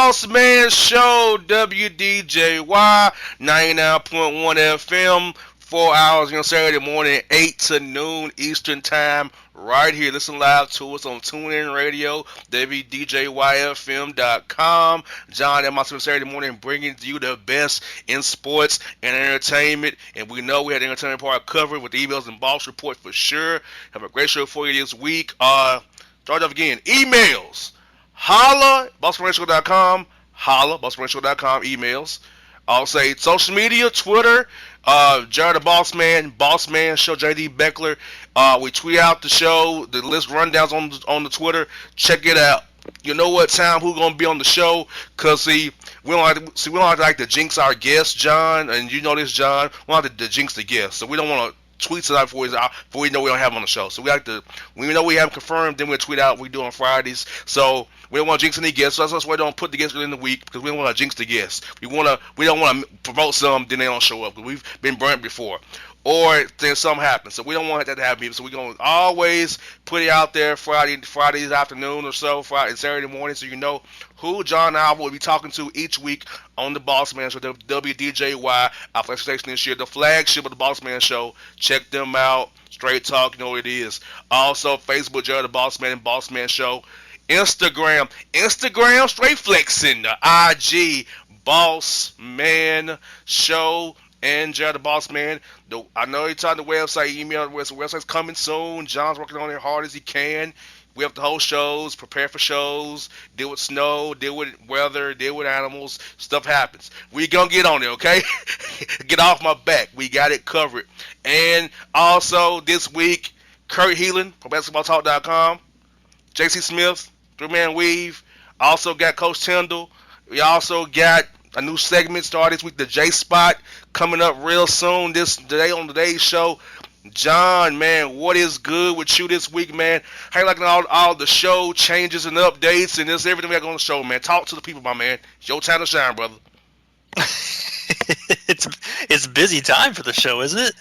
Bossman Show, WDJY 99.1 FM, 4 hours on Saturday morning, 8 to noon Eastern Time, right here. Listen live to us on TuneIn Radio, WDJYFM.com. John and myself Saturday morning bringing you the best in sports and entertainment. And we know we had the entertainment part covered with the emails and boss report for sure. Have a great show for you this week. Start off again. Emails. Holla, bossmanshow.com. Holla, bossmanshow.com. Emails. I'll say social media, Twitter, Jared the Bossman, Bossman Show, JD Beckler. We tweet out the show, the list rundowns on the Twitter. Check it out. You know what time who's gonna be on the show? Cause we don't like to jinx our guests, John, and you know this, John. We don't like to jinx the guests, so we don't want to tweet it out before we know we don't have him on the show. So we know we haven't confirmed, then we'll tweet out. We do on Fridays, so we don't want to jinx any guests. So that's why we don't put the guests in the week, because we don't want to jinx the guests. We don't want to promote some, then they don't show up. We've been burnt before, or then something happens. So we don't want that to happen. So we're gonna always put it out there Friday afternoon or so, Friday and Saturday morning, so you know who John and I will be talking to each week on the Bossman Show, WDJY, our flagship station this year, the flagship of the Bossman Show. Check them out. Straight talk, you know what it is. Also, Facebook, Jared the Bossman and Bossman Show. Instagram, straight flexing. IG, Bossman Show. And Jared the Bossman. I know you're talking the website, email, the website's coming soon. John's working on it as hard as he can. We have to hold shows, prepare for shows, deal with snow, deal with weather, deal with animals. Stuff happens. We gonna get on it, okay? Get off my back. We got it covered. And also this week, Kurt Heelan from BasketballTalk.com, JC Smith, 3-Man Weave. Also got Coach Tyndall. We also got a new segment started this week, the J Spot, coming up real soon. Today on today's show. John, man, what is good with you this week, man? How you liking all the show changes and updates and everything we got on the show, man? Talk to the people, my man. It's your time to shine, brother. It's busy time for the show, isn't it?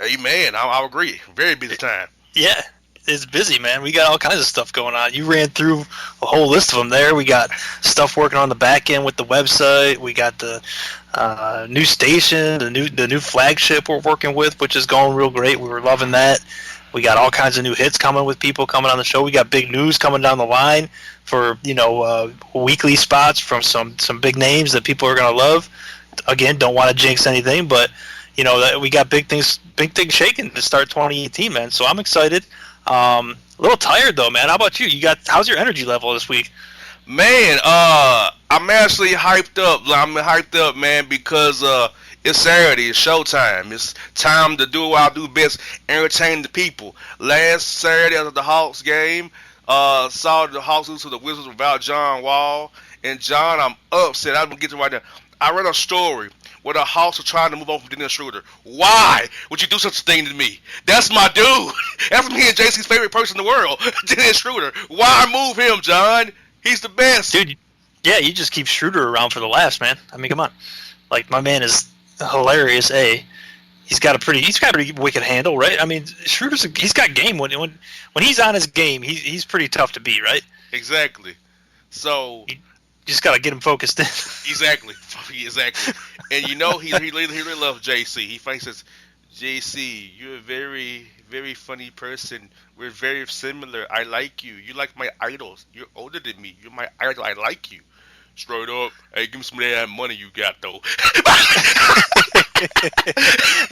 Amen. I agree. Very busy time. Yeah, it's busy, man. We got all kinds of stuff going on. You ran through a whole list of them there. We got stuff working on the back end with the website. We got the new station, the new flagship we're working with, which is going real great. We were loving that. We got all kinds of new hits coming with people coming on the show. We got big news coming down the line for weekly spots from some big names that people are gonna love. Again, don't want to jinx anything, but we got big things shaking to start 2018, man. So I'm excited. A little tired though, man. How about you? How's your energy level this week? Man, I'm actually hyped up. I'm hyped up, man, because it's Saturday. It's showtime. It's time to do what I do best, entertain the people. Last Saturday after the Hawks game, saw the Hawks lose to the Wizards without John Wall. And John, I'm upset. I'm gonna get to right now. I read a story where the Hawks are trying to move on from Dennis Schroeder. Why would you do such a thing to me? That's my dude. That's me and JC's favorite person in the world, Dennis Schroeder. Why move him, John? He's the best. Dude, yeah, you just keep Schroeder around for the laughs, man. I mean, come on. Like, my man is hilarious, He's got a pretty wicked handle, right? I mean, he's got game. When he's on his game, he's pretty tough to beat, right? Exactly. So you just got to get him focused in. Exactly. And he really loves JC. He says, JC, you're a very, very funny person. We're very similar. I like you. You're like my idols. You're older than me. You're my idol. I like you. Straight up. Hey, give me some of that money you got, though.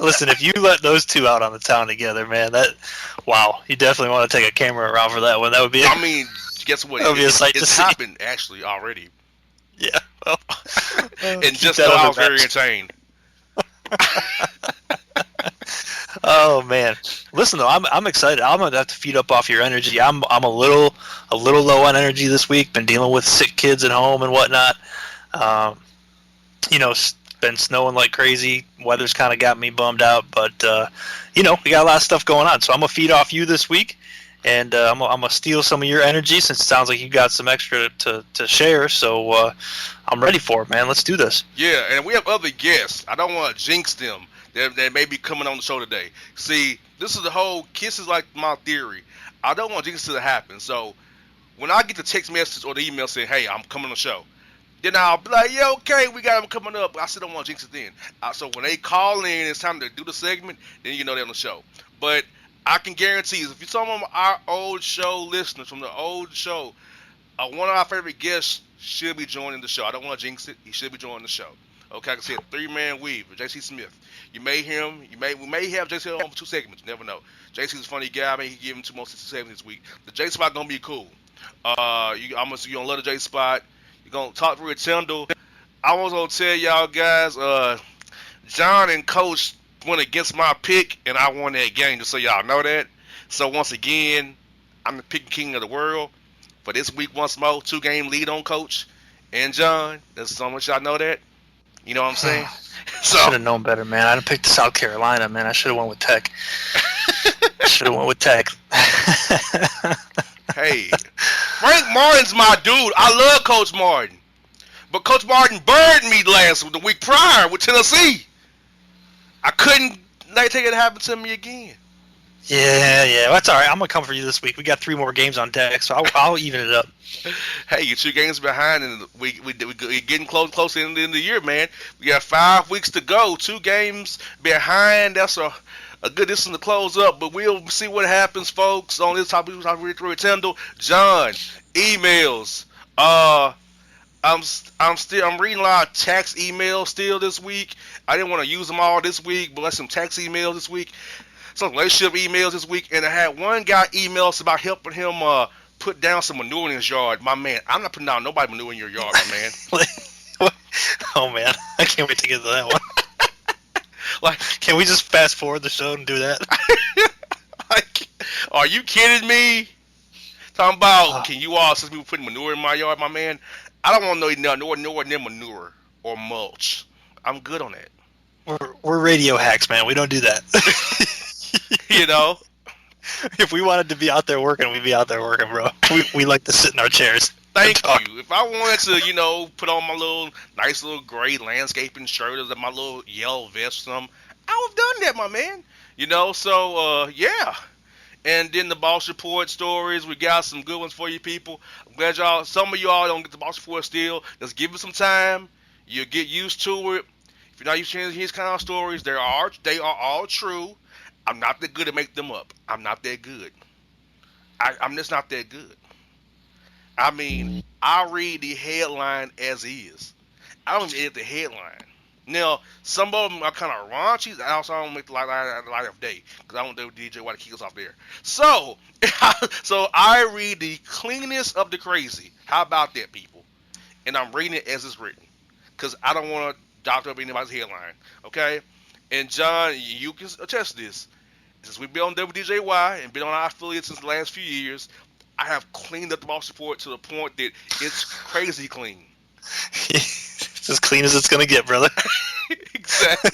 Listen, if you let those two out on the town together, man, you definitely want to take a camera around for that one. That would be. I mean, guess what? That would be a sight to see. It's happened actually already. Yeah. Well, and just so I was very entertained. Oh man, listen though, I'm excited. I'm gonna have to feed up off your energy. I'm a little low on energy this week. Been dealing with sick kids at home and whatnot. It's been snowing like crazy. Weather's kind of got me bummed out, but we got a lot of stuff going on. So I'm gonna feed off you this week, and I'm gonna steal some of your energy since it sounds like you got some extra to share. So I'm ready for it, man. Let's do this. Yeah, and we have other guests. I don't want to jinx them. They may be coming on the show today. See, this is the whole Kiss is like my theory. I don't want jinx to happen. So when I get the text message or the email saying, "Hey, I'm coming on the show," then I'll be like, "Yeah, okay, we got them coming up." I still don't want to jinx it then. So when they call in, it's time to do the segment. Then you know they're on the show. But I can guarantee you, if you're some of our old show listeners from the old show, one of our favorite guests should be joining the show. I don't want to jinx it. He should be joining the show. Okay, like I said, 3-man weave with J.C. Smith. You may hear him. We may have J.C. on for 2 segments. You never know. J.C.'s a funny guy. I mean, he give him 2 more segments this week. The J spot gonna be cool. You gonna love the J spot. You're gonna talk through a Tyndall. I was gonna tell y'all guys, John and Coach went against my pick, and I won that game. Just so y'all know that. So once again, I'm the picking king of the world. For this week, once more, 2-game lead on Coach and John. That's so much y'all know that. You know what I'm saying? So, should have known better, man. I picked South Carolina, man. I should have went with Tech. Hey, Frank Martin's my dude. I love Coach Martin. But Coach Martin burned me the week prior with Tennessee. I couldn't take it to happen to me again. Yeah, that's all right. I'm gonna come for you this week. We got 3 more games on deck, so I'll even it up. Hey, you're 2 games behind, and we're getting close to the end of the year, man. We got 5 weeks to go. 2 games behind. That's a good distance to close up, but we'll see what happens, folks. On this topic, I'll read through Tyndall. John, emails. I'm reading a lot of tax emails still this week. I didn't want to use them all this week, but some tax emails this week. Some relationship emails this week, and I had one guy email us about helping him put down some manure in his yard. My man, I'm not putting down nobody manure in your yard, my man. Oh man, I can't wait to get to that one. Can we just fast forward the show and do that? Are you kidding me? Talking about, can you all, since we were putting manure in my yard, my man, I don't want to know nowhere near manure or mulch. I'm good on that. We're radio hacks, man. We don't do that. You know, if we wanted to be out there working, we'd be out there working, bro. We like to sit in our chairs. Thank you. If I wanted to, put on my nice little gray landscaping shirt or my little yellow vest or something, I would have done that, my man. So, yeah. And then the Boss Report stories, we got some good ones for you people. I'm glad some of y'all don't get the Boss Report still. Just give it some time. You'll get used to it. If you're not used to hearing these kind of stories, they are all true. I'm not that good to make them up. I'm not that good. I'm just not that good. I mean, I read the headline as is. I don't even edit the headline. Now, some of them are kind of raunchy. I also don't make the light of day because I don't do DJ White to kick us off there. So I read the cleanest of the crazy. How about that, people? And I'm reading it as it's written because I don't want to doctor up anybody's headline. Okay? And John, you can attest to this. Since we've been on WDJY and been on our affiliates since the last few years, I have cleaned up the Boss Report to the point that it's crazy clean. It's as clean as it's going to get, brother. Exactly.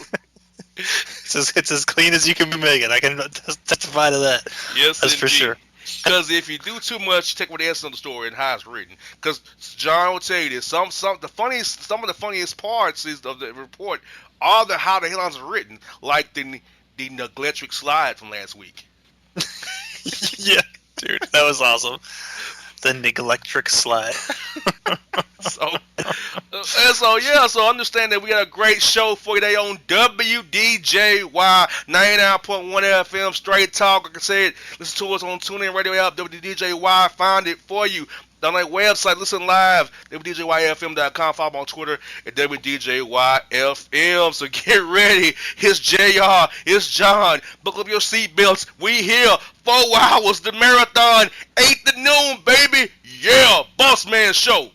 It's as clean as you can be making. I can testify to that. Yes, that's indeed. For sure. Because if you do too much, you take what the essence of the story and how it's written. Because John will tell you this. Some of the funniest parts of the report are how the headlines are written, like the neglectric slide from last week. Yeah, dude, that was awesome. The neglectric slide. So understand that we got a great show for you today on WDJY 99.1 FM Straight Talk. Like I said, listen to us on TuneIn Radio app, WDJY. Find it for you. On our website, listen live, WDJYFM.com. Follow on Twitter at WDJYFM. So get ready. It's JR. It's John. Buckle up your seatbelts. We here 4 hours. The marathon, 8 to noon, baby. Yeah, Bossman Show.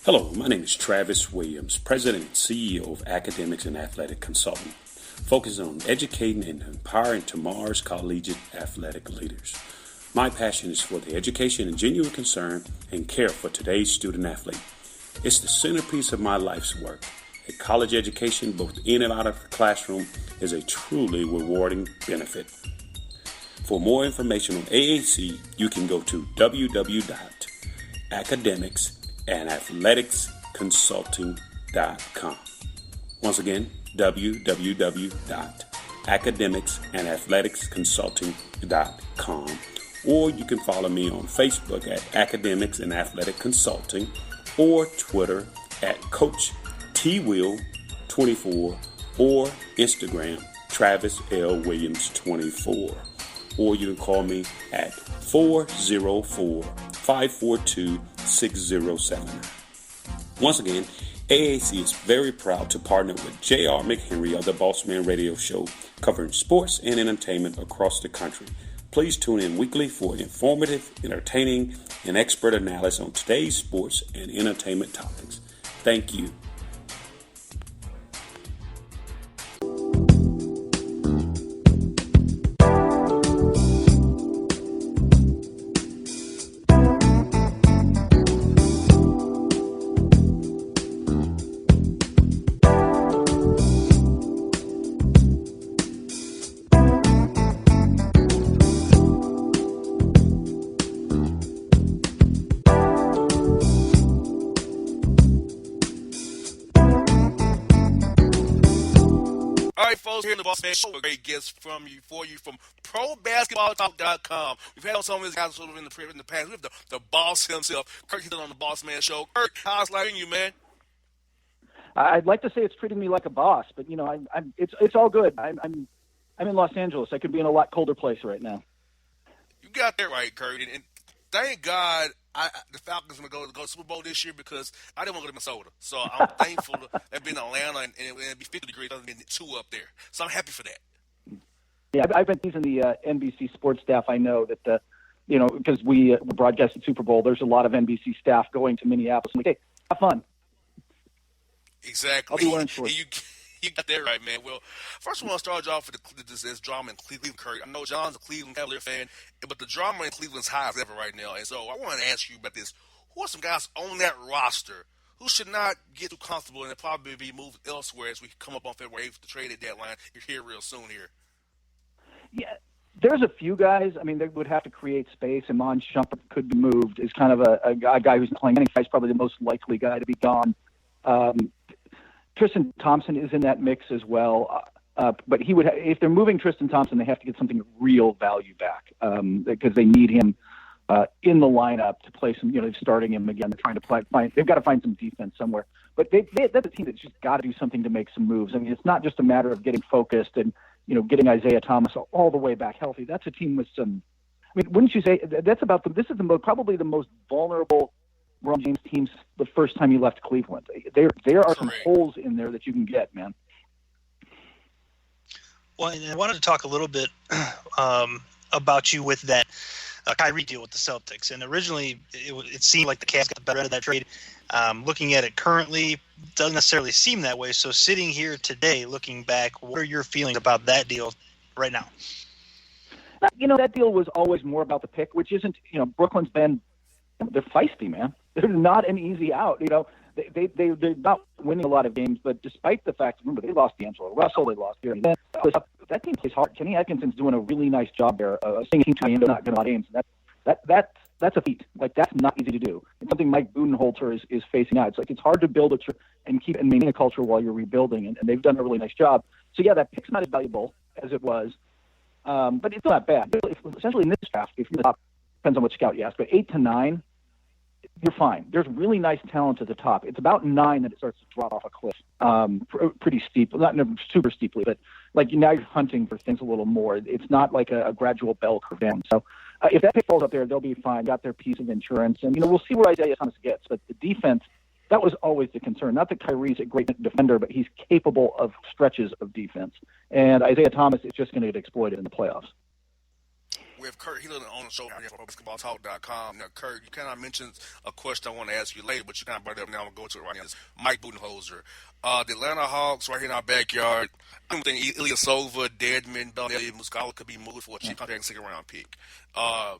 Hello, my name is Travis Williams, President and CEO of Academics and Athletic Consulting, focusing on educating and empowering tomorrow's collegiate athletic leaders. My passion is for the education and genuine concern and care for today's student athlete. It's the centerpiece of my life's work. A college education, both in and out of the classroom, is a truly rewarding benefit. For more information on AAC, you can go to www.academicsandathleticsconsulting.com. Once again, www.academicsandathleticsconsulting.com. Or you can follow me on Facebook at Academics and Athletic Consulting, or Twitter at Coach TWill24, or Instagram Travis L. Williams 24. Or you can call me at 404-542-6079. Once again, AAC is very proud to partner with J.R. McHenry of the Bossman Radio Show, covering sports and entertainment across the country. Please tune in weekly for informative, entertaining, and expert analysis on today's sports and entertainment topics. Thank you. Here in the Bossman Show, a great guest for you from ProBasketballTalk.com. We've had some of his guys sort of in the past. We have the boss himself, Kurt, here on the Bossman Show. Kurt, how's life you, man? I'd like to say it's treating me like a boss, but it's all good. I'm in Los Angeles. I could be in a lot colder place right now. You got that right, Kurt, and thank God the Falcons are going to go to the Super Bowl this year, because I didn't want to go to Minnesota. So I'm thankful they've been in Atlanta and it'd be 50 degrees other than 2 up there. So I'm happy for that. Yeah, I've been teasing the NBC sports staff. I know that, because we broadcast the Super Bowl, there's a lot of NBC staff going to Minneapolis. I'm like, hey, have fun. Exactly. I'll be wearing shorts. You got that right, man. Well, first I want to start you off with this drama in Cleveland, Kurt. I know John's a Cleveland Cavalier fan, but the drama in Cleveland's high as ever right now. And so I want to ask you about this. Who are some guys on that roster who should not get too comfortable and probably be moved elsewhere as we come up on February 8th, the trade deadline? You're here real soon here. Yeah, there's a few guys. I mean, they would have to create space. Iman Shumpert could be moved. Is kind of a guy who's playing. He's probably the most likely guy to be gone. Tristan Thompson is in that mix as well, but he would if they're moving Tristan Thompson, they have to get something real value back, because they need him in the lineup to play some. Starting him again. They're trying to find. They've got to find some defense somewhere. But that's a team that's just got to do something to make some moves. I mean, it's not just a matter of getting focused and getting Isaiah Thomas all the way back healthy. That's a team with some. I mean, wouldn't you say that's about them? This is probably the most vulnerable LeBron James teams the first time he left Cleveland. There are some holes in there that you can get, man. Well, and I wanted to talk a little bit about you with that Kyrie deal with the Celtics. And originally, it seemed like the Cavs got the better end of that trade. Looking at it currently, doesn't necessarily seem that way. So sitting here today, looking back, what are your feelings about that deal right now? That deal was always more about the pick, which isn't, Brooklyn's been, they're feisty, man. They're not an easy out. They're not winning a lot of games, but despite the fact, remember, they lost D'Angelo Russell, they lost Gary. That team plays hard. Kenny Atkinson's doing a really nice job there, staying team not going to games. That's a feat. Like, that's not easy to do. It's something Mike Budenholzer is facing out. It's hard to build and keep and maintain a culture while you're rebuilding, and they've done a really nice job. So yeah, that pick's not as valuable as it was, but it's not bad. Essentially, in this draft, if you're the top, depends on what scout you ask, but 8 to 9. You're fine. There's really nice talent at the top. It's about 9 that it starts to drop off a cliff, pretty steep. Not super steeply, but now you're hunting for things a little more. It's not like a gradual bell curve down. So if that pick falls up there, they'll be fine. Got their piece of insurance, and we'll see where Isaiah Thomas gets. But the defense, that was always the concern. Not that Kyrie's a great defender, but he's capable of stretches of defense. And Isaiah Thomas is just going to get exploited in the playoffs. with Kurt Healy on the show here from BasketballTalk.com. Now, Kurt, you kind of mentioned a question I want to ask you later, but you kind of brought it up now. I'm going to go to it right now. It's Mike Budenholzer. The Atlanta Hawks right here in our backyard. I'm thinking Ilyasova, Dedmon, Bellinelli, Muscala could be moved for a cheap contract and second-round pick.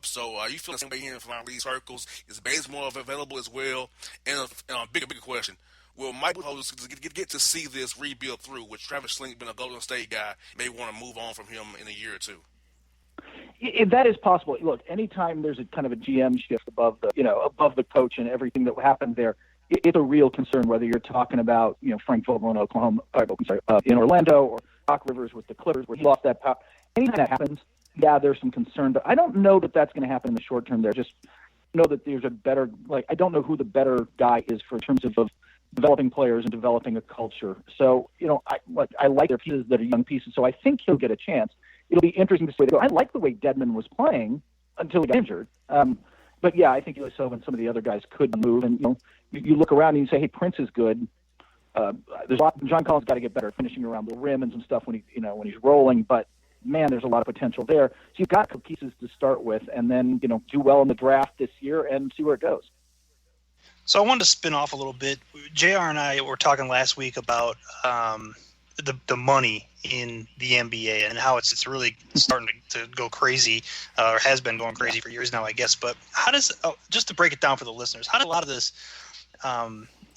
So are you feeling the same way here in our league circles? Is Bazemore available as well? And a bigger question. Will Mike Budenholzer get to see this rebuild through, with Travis Schlenk being a Golden State guy, may want to move on from him in a year or two? That is possible. Look, anytime there's a kind of a GM shift above the coach and everything that happened there, it's a real concern. Whether you're talking about Frank Vogel in in Orlando, or Doc Rivers with the Clippers, where he lost that power. Anytime that happens, there's some concern. But I don't know that that's going to happen in the short term. There, just know that there's a better. I don't know who the better guy is in terms of developing players and developing a culture. So I like their pieces that are young pieces. So I think he'll get a chance. It'll be interesting to see. I like the way Dedmon was playing until he got injured. But yeah, I think Ilyasova and some of the other guys could move. And you look around and you say, hey, Prince is good. There's a lot. John Collins got to get better at finishing around the rim and some stuff when he's rolling. But man, there's a lot of potential there. So you've got pieces to start with, and then do well in the draft this year and see where it goes. So I wanted to spin off a little bit. JR and I were talking last week about the money in the NBA and how it's really starting to go crazy, or has been going crazy for years now, I guess. But how does just to break it down for the listeners, how does a lot of this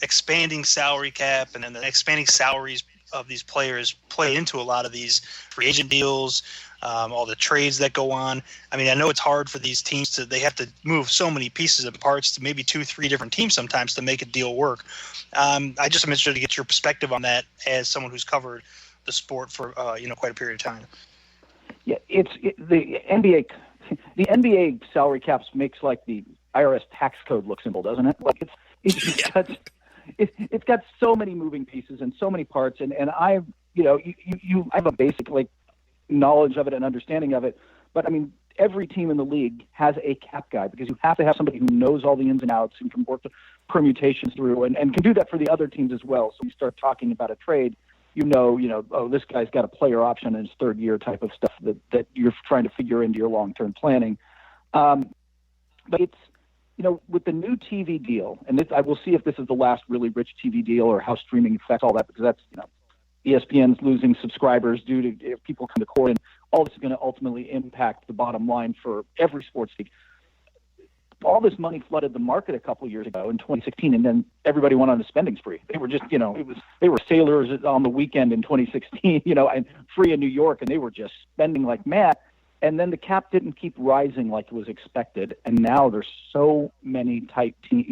expanding salary cap and then the expanding salaries of these players play into a lot of these free agent deals, all the trades that go on? I mean, I know it's hard for these teams they have to move so many pieces and parts to maybe 2-3 different teams sometimes to make a deal work. I just am interested to get your perspective on that as someone who's covered the sport for quite a period of time. Yeah, the NBA. The NBA salary caps makes like the IRS tax code look simple, doesn't it? Like it's got so many moving pieces and so many parts, and I have a basic knowledge of it and understanding of it, but I mean every team in the league has a cap guy, because you have to have somebody who knows all the ins and outs and can work the permutations through and can do that for the other teams as well. So you start talking about a trade, this guy's got a player option in his third year type of stuff that you're trying to figure into your long-term planning. But it's, with the new TV deal, and I will see if this is the last really rich TV deal or how streaming affects all that, because that's, ESPN's losing subscribers due to if people come to court, and all this is going to ultimately impact the bottom line for every sports league. All this money flooded the market a couple of years ago in 2016, and then everybody went on a spending spree. They were just, they were sailors on the weekend in 2016, and free in New York, and they were just spending like mad. And then the cap didn't keep rising like it was expected, and now there's so many tight teams.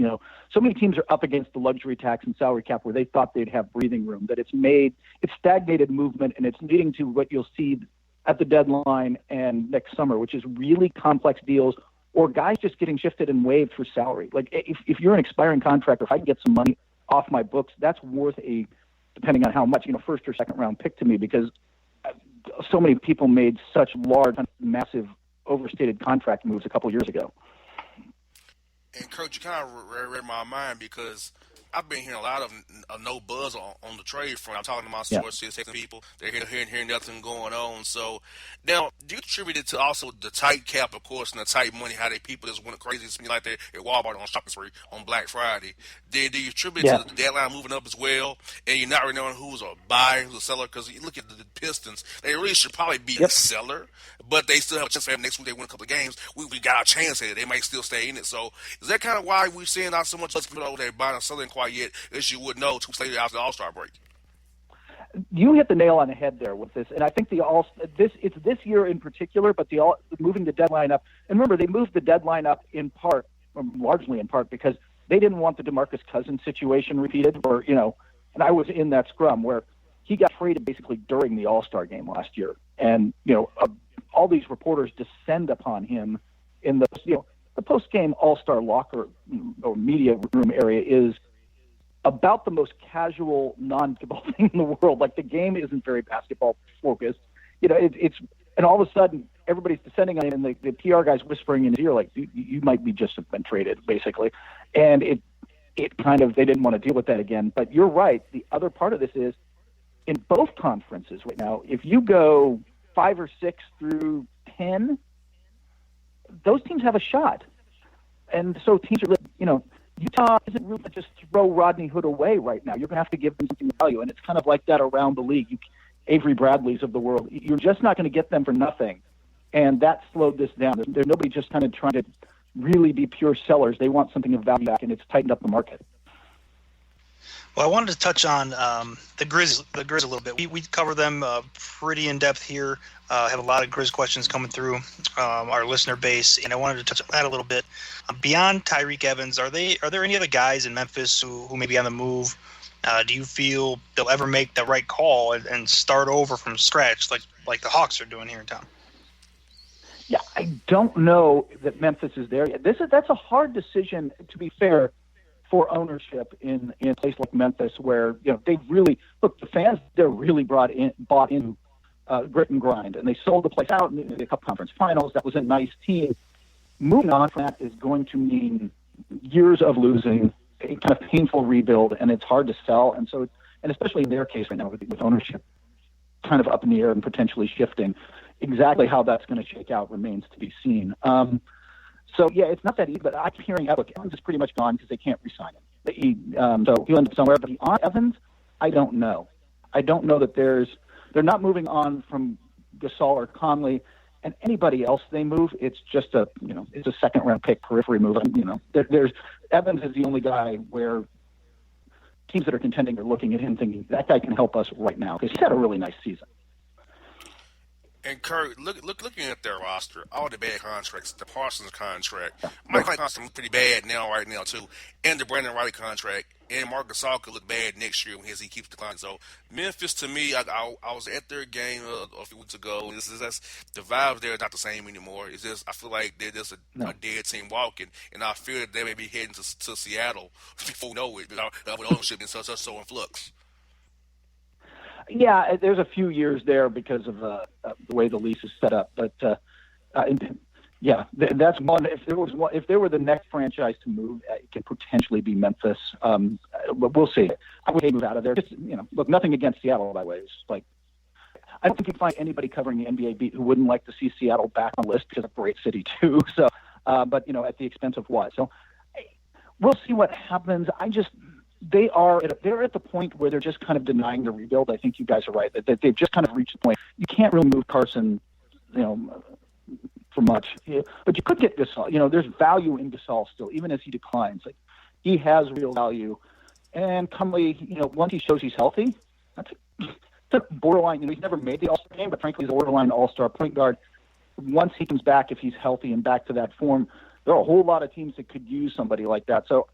So many teams are up against the luxury tax and salary cap where they thought they'd have breathing room. That it's stagnated movement, and it's leading to what you'll see at the deadline and next summer, which is really complex deals, or guys just getting shifted and waived for salary. Like if you're an expiring contract, or if I can get some money off my books, that's worth depending on how much, first or second round pick to me, because so many people made such large, massive, overstated contract moves a couple of years ago. And Coach, you kind of read my mind, because I've been hearing a lot of no buzz on the trade front. I'm talking to my sources, texting people. They're hearing nothing going on. So now, do you attribute it to also the tight cap, of course, and the tight money, how they people just went crazy, it's like they're at Walmart on shopping spree on Black Friday? Do you attribute it to the deadline moving up as well, and you're not really knowing who's a buyer, who's a seller? Because you look at the Pistons, they really should probably be a seller, but they still have a chance to have next week they win a couple of games. We got our chance at it. They might still stay in it. So is that kind of why we're seeing not so much people over there buying and selling quite yet, as you would know, 2 weeks later after the All-Star break? You hit the nail on the head there with this, and I think it's this year in particular, but moving the deadline up. And remember, they moved the deadline up in part, or largely in part, because they didn't want the DeMarcus Cousins situation repeated, and I was in that scrum where he got traded basically during the All-Star game last year, and all these reporters descend upon him in the post-game All-Star locker or media room area is about the most casual, non-basketball thing in the world. Like, the game isn't very basketball focused. And all of a sudden everybody's descending on him, and the PR guy's whispering in his ear, like, you might be just have been traded, basically. And it kind of, they didn't want to deal with that again. But you're right. The other part of this is, in both conferences right now, if you go 5 or 6 through 10, those teams have a shot. And so teams are, Utah isn't really going to just throw Rodney Hood away right now. You're going to have to give them something of value. And it's kind of like that around the league. Avery Bradley's of the world. You're just not going to get them for nothing. And that slowed this down. There's nobody just kind of trying to really be pure sellers. They want something of value back, and it's tightened up the market. Well, I wanted to touch on the Grizz a little bit. We cover them pretty in depth here. Have a lot of Grizz questions coming through our listener base, and I wanted to touch on that a little bit. Beyond Tyreek Evans, are there any other guys in Memphis who may be on the move? Do you feel they'll ever make the right call and start over from scratch like the Hawks are doing here in town? Yeah, I don't know that Memphis is there yet. That's a hard decision, to be fair, for ownership in a place like Memphis, where they really look. The fans there really bought in grit and grind, and they sold the place out in the Cup Conference Finals. That was a nice team. Moving on from that is going to mean years of losing, a kind of painful rebuild, and it's hard to sell. And so, and especially in their case right now with ownership kind of up in the air and potentially shifting, exactly how that's going to shake out remains to be seen. So, yeah, it's not that easy, but I'm hearing Evans is pretty much gone because they can't re-sign him. So he'll end up somewhere. But beyond Evans, I don't know. I don't know that they're not moving on from Gasol or Conley, and anybody else they move, it's just it's a second-round pick periphery move. There's Evans is the only guy where teams that are contending are looking at him thinking, that guy can help us right now, because he's had a really nice season. And Kurt, looking at their roster, all the bad contracts, the Parsons contract, Mike Conley pretty bad right now too, and the Brandon Wright contract, and Marc Gasol could look bad next year as he keeps declining. So Memphis, to me, I was at their game a few weeks ago, and the vibes there are not the same anymore. It's just I feel like they're just a dead team walking, and I fear that they may be heading to Seattle before we know it, with ownership and so in flux. Yeah, there's a few years there because of the way the lease is set up, but that's one. If there were the next franchise to move, it could potentially be Memphis. But we'll see. I would move out of there. Just look, nothing against Seattle, by the way. It's like I don't think you can find anybody covering the NBA beat who wouldn't like to see Seattle back on the list because it's a great city too. So, but at the expense of what? So, we'll see what happens. They're at the point where they're just kind of denying the rebuild. I think you guys are right that they've just kind of reached the point. You can't really move Carson, for much. But you could get Gasol. There's value in Gasol still, even as he declines. Like he has real value. And Conley, once he shows he's healthy, that's a borderline. He's never made the All-Star game, but frankly, he's a borderline All-Star point guard. Once he comes back, if he's healthy and back to that form, there are a whole lot of teams that could use somebody like that. So.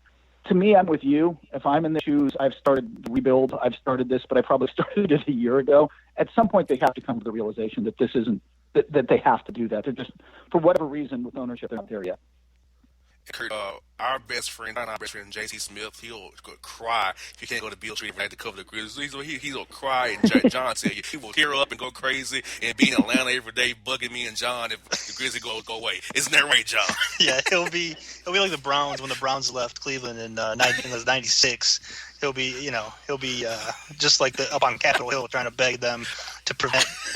To me, I'm with you. If I'm in the shoes, I've started the rebuild. I've started this, but I probably started it a year ago. At some point, they have to come to the realization that this isn't that they have to do that. They're just, for whatever reason, with ownership, they're not there yet. Kurt, our best friend, J.C. Smith, he'll cry if he can't go to Beale Street to cover the Grizzlies. He'll cry, and John tell you, he will tear up and go crazy and be in Atlanta every day, bugging me and John if the Grizzlies go away. Isn't that right, John? Yeah, he'll be like the Browns when the Browns left Cleveland in '96. He'll be just like up on Capitol Hill trying to beg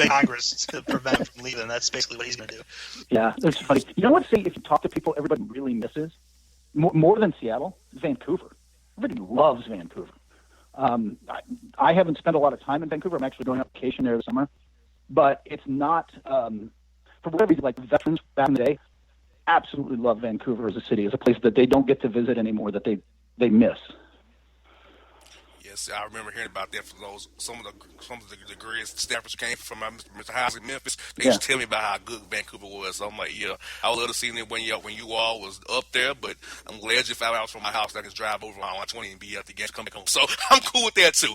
Congress to prevent him from leaving. That's basically what he's going to do. Yeah, it's funny. You know what? If you talk to people, everybody really misses more than Seattle, Vancouver. Everybody loves Vancouver. I haven't spent a lot of time in Vancouver. I'm actually going on vacation there this summer, but it's not for whatever reason. Like veterans back in the day, absolutely love Vancouver as a city, as a place that they don't get to visit anymore, that they miss. Yes, I remember hearing about that from some of the greatest staffers who came from Mr. House in Memphis. They used to tell me about how good Vancouver was. So I'm like, yeah, I would love to see it when you all was up there, but I'm glad you found out from my house that I can drive over on 120 and be at the game, come back home. So I'm cool with that too.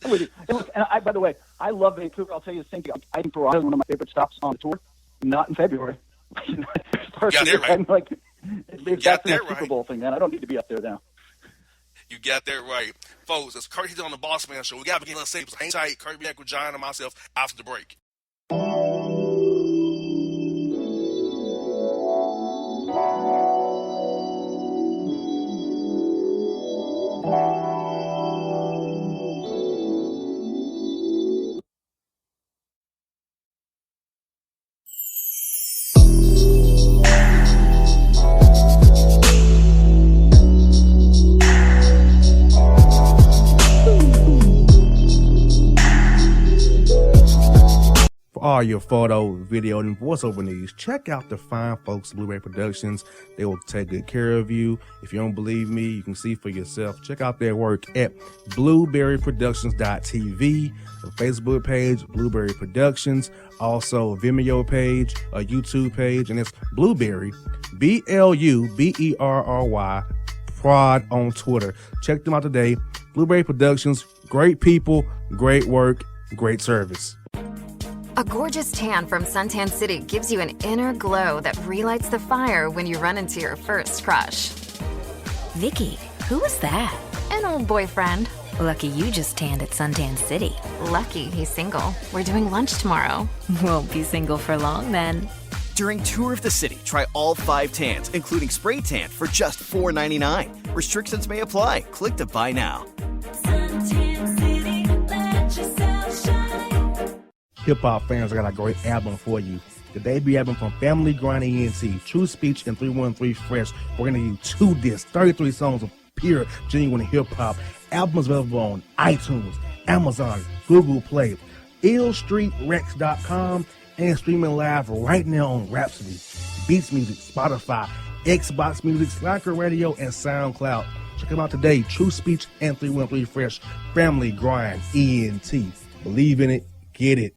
I'm with you. And by the way, I love Vancouver. I'll tell you the same thing. I think Toronto is one of my favorite stops on the tour. Not in February. That's a Super Bowl thing, man. I don't need to be up there now. You got that right. Folks, it's Kurt here on the Bossman Show. We got to begin, let's say, hang tight. Kurt be back with John and myself after the break. For all your photo, video, and voiceover needs, check out the fine folks at Blueberry Productions. They will take good care of you. If you don't believe me, you can see for yourself. Check out their work at blueberryproductions.tv, the Facebook page, Blueberry Productions, also a Vimeo page, a YouTube page, and it's Blueberry, BLUBERRY, Prod on Twitter. Check them out today. Blueberry Productions, great people, great work, great service. A gorgeous tan from Suntan City gives you an inner glow that relights the fire when you run into your first crush. Vicky, who was that? An old boyfriend. Lucky you just tanned at Suntan City. Lucky he's single. We're doing lunch tomorrow. Won't be single for long then. During Tour of the City, try all 5 tans, including spray tan, for just $4.99. Restrictions may apply. Click to buy now. Suntan City, let yourself shine. Hip-hop fans, I got a great album for you. The debut album from Family Grind ENT, True Speech and 313 Fresh. We're going to give you 2 discs, 33 songs of pure, genuine hip-hop. Albums available on iTunes, Amazon, Google Play, illstreetrex.com, and streaming live right now on Rhapsody, Beats Music, Spotify, Xbox Music, Slacker Radio, and SoundCloud. Check them out today. True Speech and 313 Fresh. Family Grind ENT. Believe in it. Get it.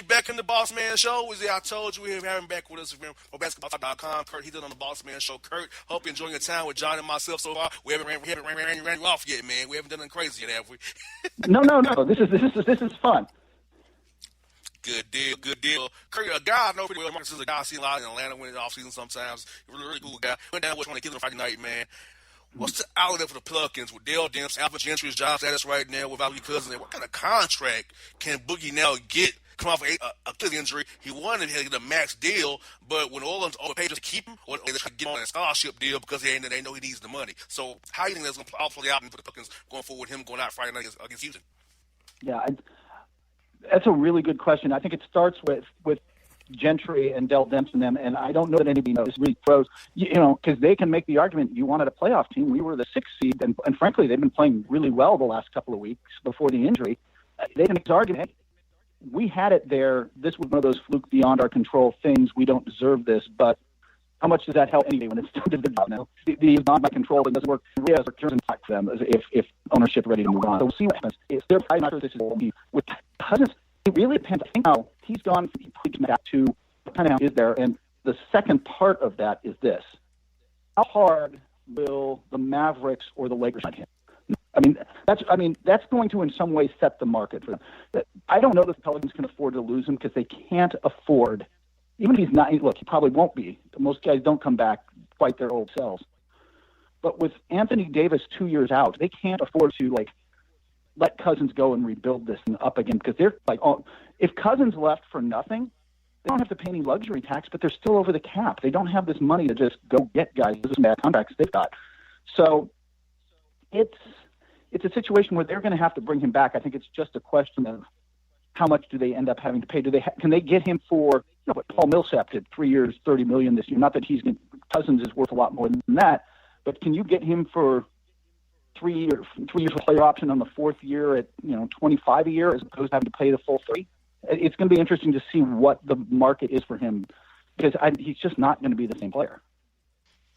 Back in the Bossman Show. I told you we have him back with us from basketball.com. Kurt, he did on the Bossman Show. Kurt, hope you're enjoying your time with John and myself so far. We haven't ran you off yet, man. We haven't done nothing crazy yet, have we? No. This is fun. Good deal. Kurt, a guy I know pretty well. Marcus is a guy I see a lot in Atlanta when it's off season sometimes. Really cool guy. Went down with one of the kids on Friday night, man. What's the outlet for the Pelicans with Dale Demps, Alpha Gentry's job status right now without your cousin? What kind of contract can Boogie now get? Come off a Achilles injury, he wanted to get a max deal, but when Orleans overpaid to keep him, or they try to get him on a scholarship deal because they know he needs the money. So how do you think that's going to play out for the Pelicans going forward, him going out Friday night against Houston? Yeah, that's a really good question. I think it starts with Gentry and Dell Demps and them, and I don't know that anybody knows really pros, because they can make the argument, you wanted a playoff team. We were the 6th seed, and frankly, they've been playing really well the last couple of weeks before the injury. They can make the argument, we had it there. This was one of those fluke beyond our control things. We don't deserve this, but how much does that help anybody when it's the job now? The beyond my control, it doesn't work. It really has a return impact for them if ownership ready to move on. So we'll see what happens. I'm not sure this is with Cousins. It really depends. I think now he's gone back to what kind of is there, and the second part of that is this: how hard will the Mavericks or the Lakers find him? That's going to in some way set the market for them. I don't know that the Pelicans can afford to lose him because they can't afford, even if he's not, look, he probably won't be. Most guys don't come back quite their old selves. But with Anthony Davis 2 years out, they can't afford to let Cousins go and rebuild this thing up again because they're if Cousins left for nothing, they don't have to pay any luxury tax, but they're still over the cap. They don't have this money to just go get guys. This is bad contracts they've got. So it's a situation where they're going to have to bring him back. I think it's just a question of how much do they end up having to pay? Can they get him for what Paul Millsap did, 3 years, $30 million this year? Not that Cousins is worth a lot more than that, but can you get him for 3 years with a player option on the 4th year at $25 a year as opposed to having to pay the full 30? It's going to be interesting to see what the market is for him because he's just not going to be the same player.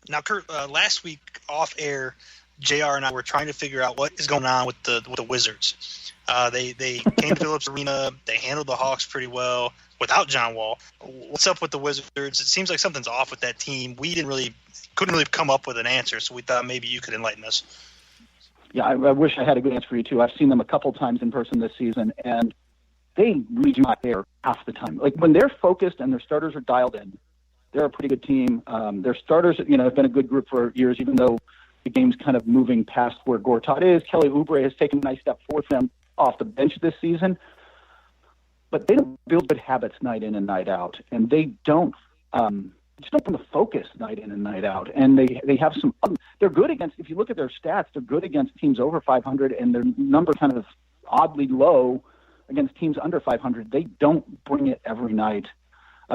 Now, Kurt, last week off air, JR and I were trying to figure out what is going on with the Wizards. They came to Phillips Arena. They handled the Hawks pretty well without John Wall. What's up with the Wizards? It seems like something's off with that team. We couldn't really come up with an answer, so we thought maybe you could enlighten us. Yeah, I wish I had a good answer for you too. I've seen them a couple times in person this season, and they really do not care half the time. Like when they're focused and their starters are dialed in, they're a pretty good team. Their starters, have been a good group for years, even though the game's kind of moving past where Gortat is. Kelly Oubre has taken a nice step forward for them off the bench this season. but they don't build good habits night in and night out, and they don't just don't bring the focus night in and night out. And they have some. They're good against. If you look at their stats, they're good against teams over 500, and their number kind of oddly low against teams under 500. They don't bring it every night.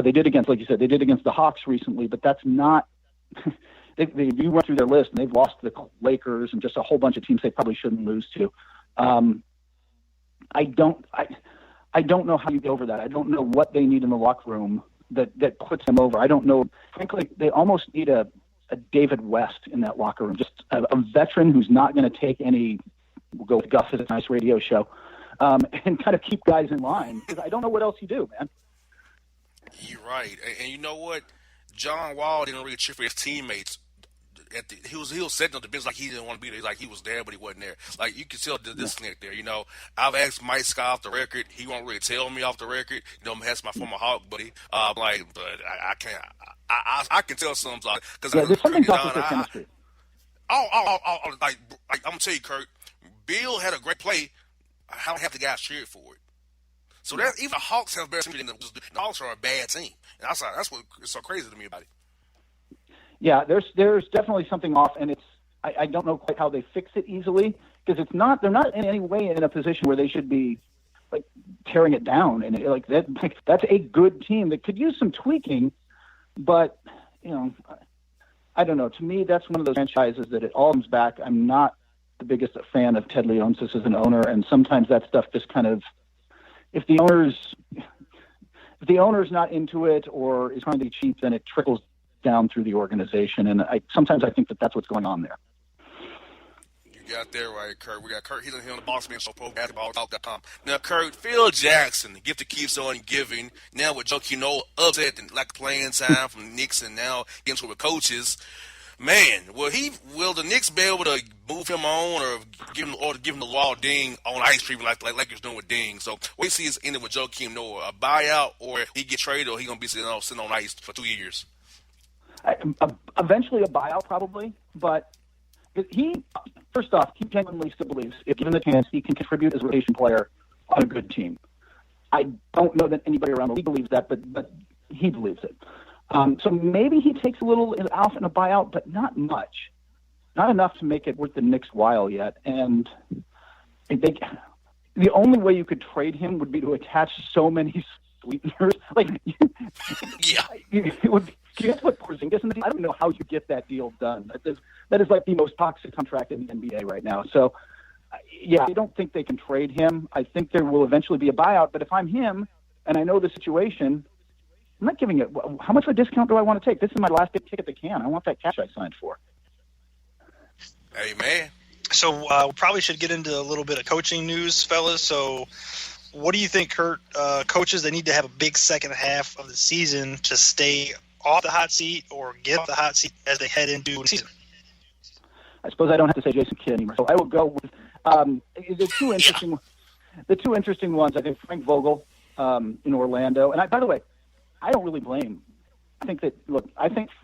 They did against, like you said, they did against the Hawks recently, but that's not. You went through their list, and they've lost to the Lakers and just a whole bunch of teams they probably shouldn't lose to. I don't know how you get over that. I don't know what they need in the locker room that puts them over. I don't know. Frankly, they almost need a David West in that locker room, just a veteran who's not going to take any. We'll go with Gus as a nice radio show, and kind of keep guys in line, because I don't know what else you do, man. You're right, and you know what? John Wall didn't really cheer for his teammates. He was sitting on the bench like he didn't want to be there, like he was there, but he wasn't there. Like, you can tell the disconnect there. You know, I've asked Mike Scott off the record. He won't really tell me off the record. You know, that's my former Hawk buddy. But I can't. I can tell some because there's something off with their chemistry. Like I'm gonna tell you, Kurt. Bill had a great play. How half the guys cheered for it. So that even the Hawks have better team than the Hawks are a bad team. And that's what is so crazy to me about it. Yeah, there's definitely something off, and I don't know quite how they fix it easily, because they're not in any way in a position where they should be like tearing it down, and that's a good team that could use some tweaking, but you know, I don't know. To me, that's one of those franchises that it all comes back. I'm not the biggest fan of Ted Leonsis as an owner, and sometimes that stuff just kind of, if the owner's not into it or is trying to be cheap, then it trickles down through the organization, and sometimes I think that's what's going on there. You got that right, Kurt. We got Kurt. He's on here on the Bossman Show, ProBasketballTalk.com. Now, Kurt, Phil Jackson, the gift that keeps on giving. Now with Joakim Noah upset and lack of playing time from the Knicks, and now getting to with coaches. Man, will the Knicks be able to move him on or give him the raw ding on ice treatment like he's doing with Ding? So what do you see is ending with Joakim Noah? A buyout, or he get traded, or he gonna be sitting on ice for 2 years? Eventually a buyout, probably, but first off, he genuinely still believes, if given the chance, he can contribute as a rotation player on a good team. I don't know that anybody around the league believes that, but he believes it. So maybe he takes a little off in a buyout, but not much. Not enough to make it worth the Knicks' while yet. And the only way you could trade him would be to attach so many sweeteners. It would. You have to put Porzingis in the deal. I don't know how you get that deal done. That is like the most toxic contract in the NBA right now. So, yeah, I don't think they can trade him. I think there will eventually be a buyout. But if I'm him and I know the situation, I'm not giving it. How much of a discount do I want to take? This is my last big ticket to can. I want that cash I signed for. Hey, man. So we probably should get into a little bit of coaching news, fellas. So what do you think, Kurt? Coaches, they need to have a big second half of the season to stay off the hot seat or get off the hot seat as they head into the season? I suppose I don't have to say Jason Kidd anymore. So I will go with the two interesting ones. I think Frank Vogel in Orlando. And by the way, I don't really blame. I think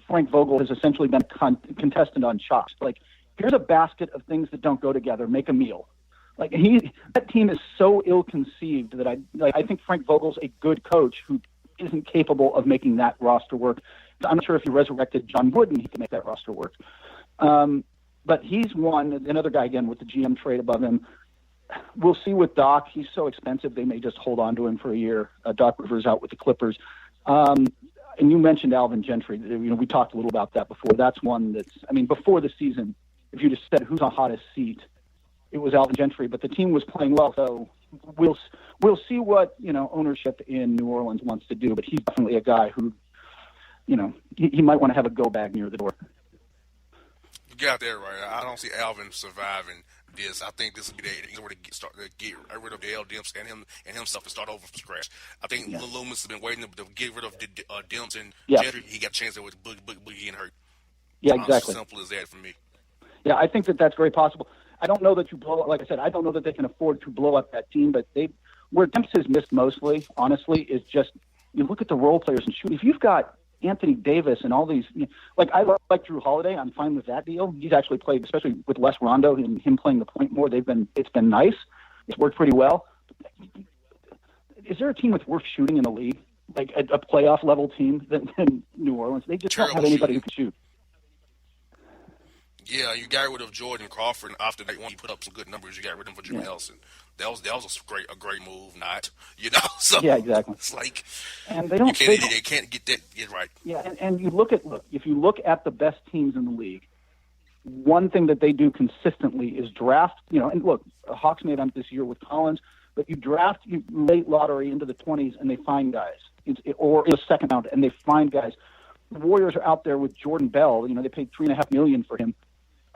Frank Vogel has essentially been a contestant on Chops. Like, here's a basket of things that don't go together. Make a meal. Like, that team is so ill-conceived that I think Frank Vogel's a good coach who isn't capable of making that roster work. I'm not sure if he resurrected John Wooden, he can make that roster work. But he's one. Another guy, again, with the GM trade above him. We'll see with Doc. He's so expensive, they may just hold on to him for a year. Doc Rivers out with the Clippers. And you mentioned Alvin Gentry. We talked a little about that before. That's one before the season, if you just said who's on hottest seat, it was Alvin Gentry. But the team was playing well, so we'll see what ownership in New Orleans wants to do. But he's definitely a guy who, he might want to have a go bag near the door. You got that right. I don't see Alvin surviving this. I think this will be the where to get rid of Dale Demps and himself and start over from scratch. I think Loomis has been waiting to get rid of Demps and Gentry. He got a chance there with Boogie getting hurt. Yeah, exactly. Simple as that for me. Yeah, I think that's very possible. I don't know that like I said, I don't know that they can afford to blow up that team, but where Demps has missed mostly, honestly, is just you look at the role players and shoot. If you've got Anthony Davis and all these, I like Drew Holiday. I'm fine with that deal. He's actually played, especially with Les Rondo and him playing the point more. It's been nice. It's worked pretty well. is there a team with worse shooting in the league? Like a playoff level team than New Orleans? They just don't have anybody who can shoot. Yeah, you got rid of Jordan Crawford and after that when he put up some good numbers. You got rid of him for Jimmy Nelson. That was a great move. Not So yeah, exactly. It's like and they don't. They can't get right. Yeah, and you look if you look at the best teams in the league, one thing that they do consistently is draft. And look, Hawks made them this year with Collins, but you draft late lottery into the 20s and they find guys, or in the second round and they find guys. The Warriors are out there with Jordan Bell. They paid $3.5 million for him.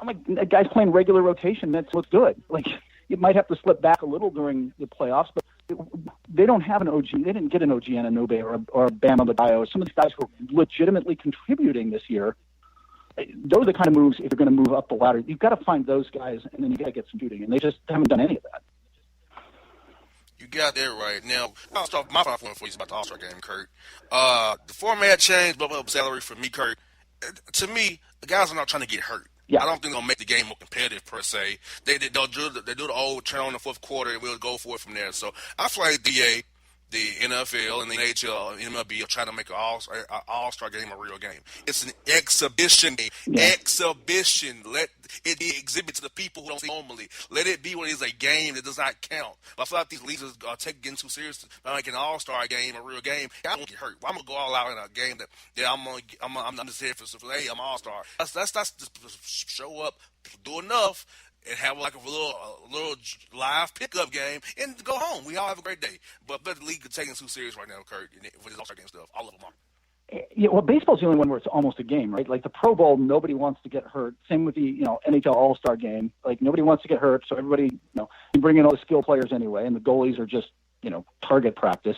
I'm like, that guy's playing regular rotation. That's what's good. Like, it might have to slip back a little during the playoffs, but they don't have an OG. They didn't get an OG Anunoby or a Bam Adebayo. Some of these guys who are legitimately contributing this year. Those are the kind of moves, if you're going to move up the ladder, you've got to find those guys, and then you got to get some shooting. And they just haven't done any of that. You got that right. Now, I'll start my final point for you about the All-Star game, Kurt. The format changed, bump up salary for me, Kurt. To me, the guys are not trying to get hurt. Yeah. I don't think they'll make the game more competitive per se. They do the old turn on the fourth quarter and we'll go for it from there. So I feel like the NFL and the NHL and MLB are trying to make an all-star game a real game. It's an exhibition game. Yeah. Exhibition. Let it be exhibit to the people who don't see it normally. Let it be what is a game that does not count. But I feel like these leagues are taking it too serious. Like an all-star game, a real game. I don't get hurt. I'm gonna go all out in a game that I'm just here for. Hey, I'm an all-star. That's just show up, do enough. And have like a little live pickup game and go home. We all have a great day. But the league is taking it too serious right now, Kurt, with this All-Star game stuff. All of them are. Yeah, well, baseball's the only one where it's almost a game, right? Like the Pro Bowl, nobody wants to get hurt. Same with the NHL All-Star game. Like nobody wants to get hurt, so everybody, you bring in all the skill players anyway, and the goalies are just target practice.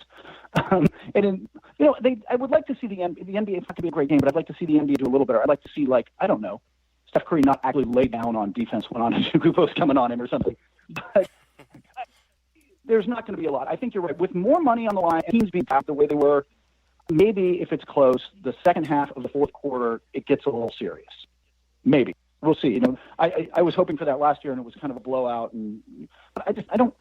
I would like to see the NBA. It's not going to be a great game, but I'd like to see the NBA do a little better. I'd like to see Steph Curry not actually lay down on defense when Antetokounmpo's coming on him or something. But there's not going to be a lot. I think you're right. With more money on the line, teams being tapped the way they were, maybe if it's close, the second half of the fourth quarter, it gets a little serious. Maybe. We'll see. I was hoping for that last year, and it was kind of a blowout. But I don't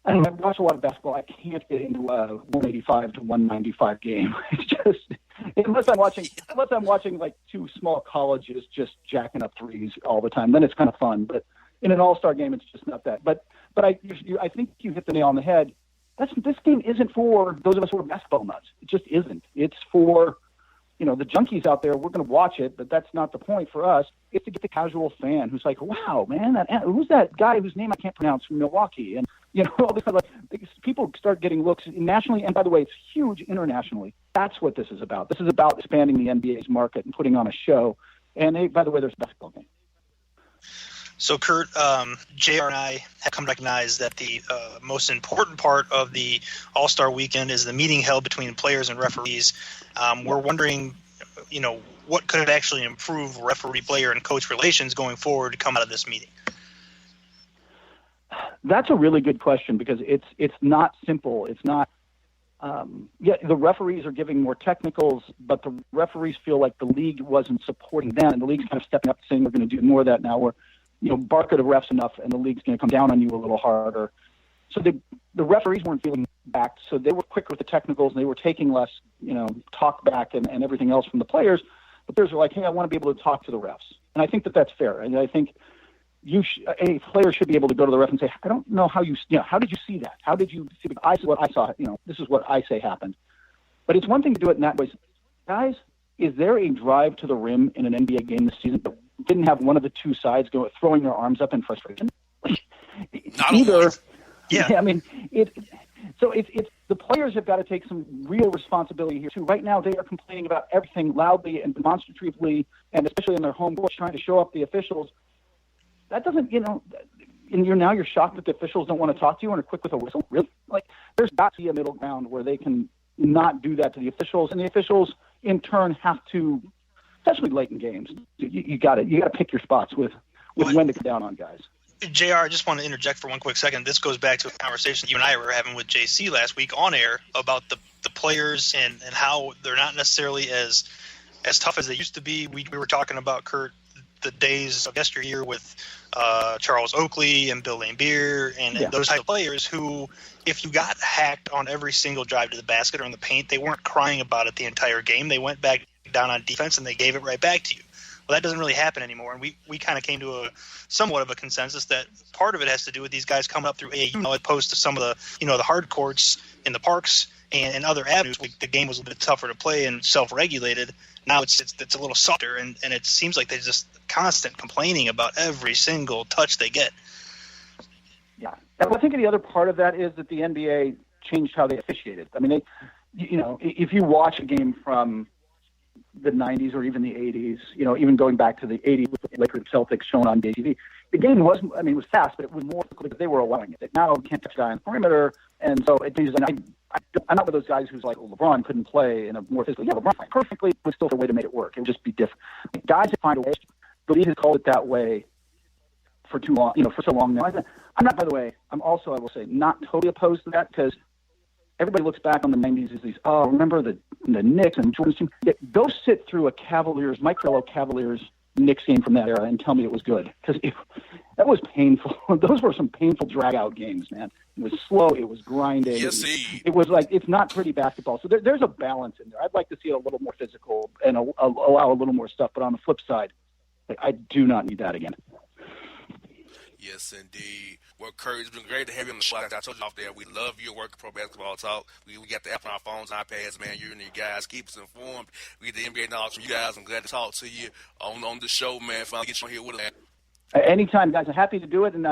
I watch a lot of basketball. I can't get into a 185 to 195 game. It's just unless I'm watching like two small colleges just jacking up threes all the time. Then it's kind of fun. But in an all-star game, it's just not that. But I think you hit the nail on the head. This game isn't for those of us who are basketball nuts. It just isn't. It's for the junkies out there. We're going to watch it, but that's not the point for us. It's to get the casual fan who's like, wow, man, who's that guy whose name I can't pronounce from Milwaukee? And all this kind of people start getting looks nationally, and by the way, it's huge internationally. That's what this is about. This is about expanding the NBA's market and putting on a show. And by the way, there's a basketball game. So, Kurt, JR and I have come to recognize that the most important part of the All-Star Weekend is the meeting held between players and referees. We're wondering, what could actually improve referee, player, and coach relations going forward to come out of this meeting? That's a really good question because it's not simple. It's not. The referees are giving more technicals, but the referees feel like the league wasn't supporting them, and the league's kind of stepping up, saying we're going to do more of that now. We're bark at the refs enough, and the league's going to come down on you a little harder. So the referees weren't feeling backed, so they were quicker with the technicals, and they were taking less, talk back and everything else from the players. The players are like, hey, I want to be able to talk to the refs. And I think that's fair. And I think a player should be able to go to the ref and say, I don't know how how did you see that? How did you see I see what I saw? This is what I say happened. But it's one thing to do it in that way. Guys, is there a drive to the rim in an NBA game this season that didn't have one of the two sides throwing their arms up in frustration? Either. Yeah. I mean, so it's the players have got to take some real responsibility here too. Right now, they are complaining about everything loudly and demonstratively, and especially in their home court, trying to show up the officials. That doesn't, and you're shocked that the officials don't want to talk to you and are quick with a whistle. Really? There's got to be a middle ground where they can not do that to the officials, and the officials in turn have to, especially late in games, you got to pick your spots with when to come down on guys. JR, I just want to interject for one quick second. This goes back to a conversation you and I were having with JC last week on air about the players and how they're not necessarily as tough as they used to be. We were talking about, Kurt, the days of yesteryear with Charles Oakley and Bill Laimbeer and those type of players who, if you got hacked on every single drive to the basket or in the paint, they weren't crying about it the entire game. They went back down on defense and they gave it right back to you. Well, that doesn't really happen anymore, and we kind of came to a somewhat of a consensus that part of it has to do with these guys coming up through AAU as opposed to some of the the hard courts in the parks and other avenues. The game was a bit tougher to play and self-regulated. Now it's a little softer, and it seems like there's just constant complaining about every single touch they get. Yeah, I think the other part of that is that the NBA changed how they officiated. I mean, if you watch a game from the 90s or even the 80s, even going back to the 80s with the Lakers Celtics shown on TV, the game was fast, but it was more because they were allowing it. Now you can't touch a guy on the perimeter, and so it is. I'm not one of those guys who's like, LeBron couldn't play in a more physical. Yeah, LeBron played perfectly, but still a way to make it work. It would just be different. Guys that find a way. The league has called it that way for too long, for so long now. I'm not, by the way, I will say, not totally opposed to that, because everybody looks back on the 90s as these, remember the Knicks and Jordan's team? Yeah, go sit through a Mike Carrillo Cavaliers Knicks game from that era and tell me it was good, because that was painful. Those were some painful drag-out games, man. It was slow. It was grinding. Yes, it was like, it's not pretty basketball. So there's a balance in there. I'd like to see it a little more physical and allow a little more stuff. But on the flip side, I do not need that again. Yes, indeed. Well, Kurt, it's been great to have you on the show. Like I told you off there, we love your work at Pro Basketball Talk. We got the app on our phones, iPads, man. You and your guys keep us informed. We get the NBA knowledge from you guys. I'm glad to talk to you on the show, man. Finally get you on here with us. Anytime, guys. I'm happy to do it. And,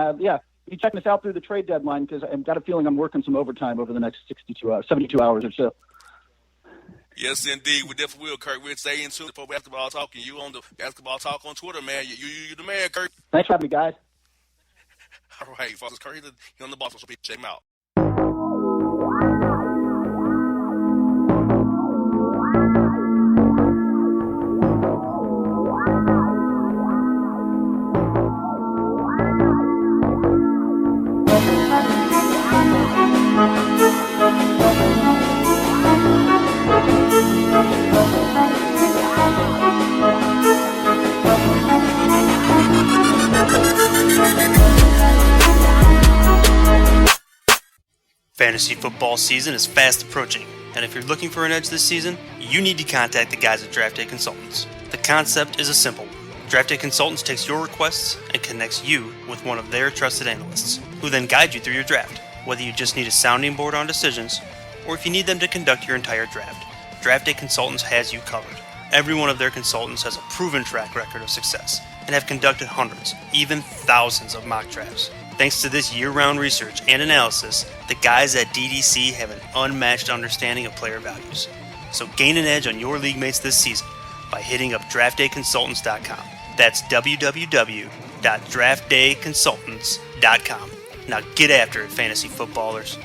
be checking us out through the trade deadline, because I've got a feeling I'm working some overtime over the next 72 hours or so. Yes, indeed. We definitely will, Kurt. We'll stay in tune to Pro Basketball Talk, and you on the Basketball Talk on Twitter, man. You the man, Kurt. Thanks for having me, guys. All right, folks. Kurt, he's on the Bossman, so people check him out. Fantasy football season is fast approaching, and if you're looking for an edge this season, you need to contact the guys at Draft Day Consultants. The concept is a simple one. Draft Day Consultants takes your requests and connects you with one of their trusted analysts, who then guide you through your draft, whether you just need a sounding board on decisions, or if you need them to conduct your entire draft. Draft Day Consultants has you covered. Every one of their consultants has a proven track record of success, and have conducted hundreds, even thousands of mock drafts. Thanks to this year-round research and analysis, the guys at DDC have an unmatched understanding of player values. So gain an edge on your league mates this season by hitting up draftdayconsultants.com. That's www.draftdayconsultants.com. Now get after it, fantasy footballers.